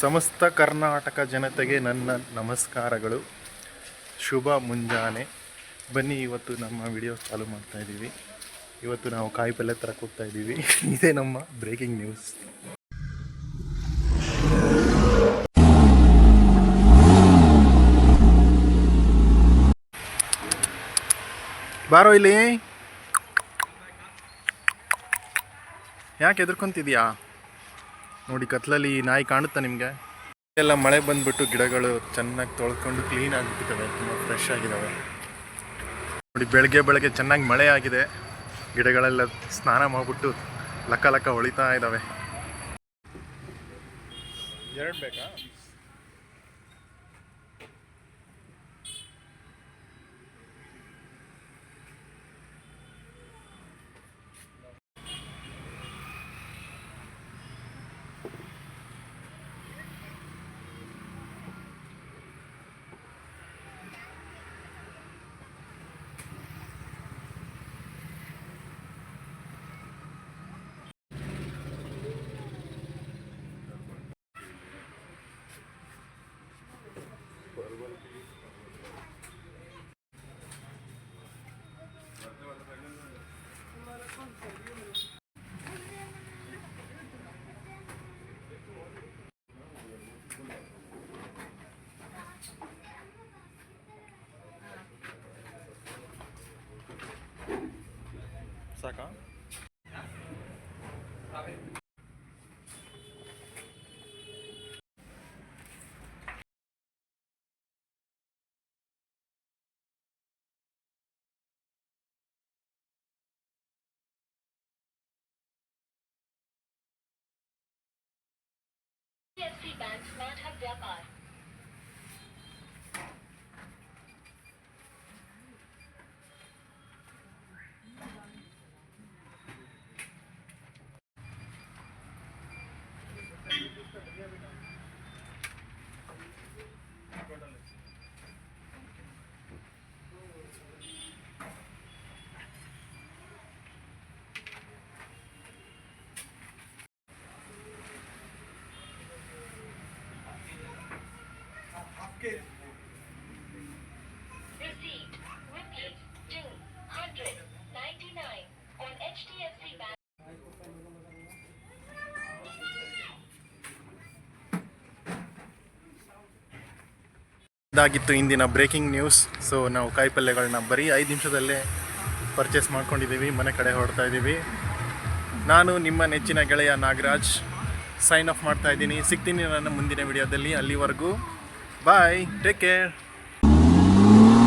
ಸಮಸ್ತ ಕರ್ನಾಟಕ ಜನತೆಗೆ ನನ್ನ ನಮಸ್ಕಾರಗಳು. ಶುಭ ಮುಂಜಾನೆ. ಬನ್ನಿ, ಇವತ್ತು ನಮ್ಮ ವಿಡಿಯೋ ಚಾಲು ಮಾಡ್ತಾ ಇದ್ದೀವಿ. ಇವತ್ತು ನಾವು ಕಾಯಿ ಪಲ್ಯ ತರಕ್ಕೆ ಹೋಗ್ತಾ ಇದ್ದೀವಿ. ಇದೇ ನಮ್ಮ ಬ್ರೇಕಿಂಗ್ ನ್ಯೂಸ್. ಬಾರೋ ಇಲ್ಲಿ. ಯಾಕೆ ಎದುರ್ಕೊಂತಿದ್ಯಾ? ನೋಡಿ, ಕತ್ಲಲ್ಲಿ ನಾಯಿ ಕಾಣುತ್ತಾ ನಿಮಗೆ? ಎಲ್ಲ ಮಳೆ ಬಂದುಬಿಟ್ಟು ಗಿಡಗಳು ಚೆನ್ನಾಗಿ ತೊಳ್ಕೊಂಡು ಕ್ಲೀನ್ ಆಗಿಬಿಟ್ಟಿದ್ದಾವೆ, ತುಂಬ ಫ್ರೆಶ್ ಆಗಿದ್ದಾವೆ. ನೋಡಿ, ಬೆಳಗ್ಗೆ ಚೆನ್ನಾಗಿ ಮಳೆ ಆಗಿದೆ. ಗಿಡಗಳೆಲ್ಲ ಸ್ನಾನ ಮಾಡಿಬಿಟ್ಟು ಲಕ್ಕ ಲಕ್ಕ ಹೊಳಿತಾ ಇದ್ದಾವೆ. ಎರಡು ಬೇಕಾ? ಸಾಕಾ? बैंक स्मार्ट हब व्यापार received rupees 299 on HDFC Bank. ಇದಾಗಿತ್ತು ಇಂದಿನ ಬ್ರೇಕಿಂಗ್ ನ್ಯೂಸ್. ಸೊ ನಾವು ಕಾಯಿ ಪಲ್ಯಗಳನ್ನ ಬರೀ 5 ನಿಮಿಷದಲ್ಲೇ ಪರ್ಚೇಸ್ ಮಾಡ್ಕೊಂಡಿದ್ದೀವಿ, ಮನೆ ಕಡೆ ಹೊರಡ್ತಾ ಇದ್ದೀವಿ. ನಾನು ನಿಮ್ಮ ನೆಚ್ಚಿನ ಗೆಳೆಯ ನಾಗರಾಜ್ ಸೈನ್ ಆಫ್ ಮಾಡ್ತಾ ಇದ್ದೀನಿ. ಸಿಗ್ತೀನಿ ನನ್ನ ಮುಂದಿನ ವಿಡಿಯೋದಲ್ಲಿ. ಅಲ್ಲಿವರೆಗೂ ಬಾಯ್, ಟೇಕ್ ಕೇರ್.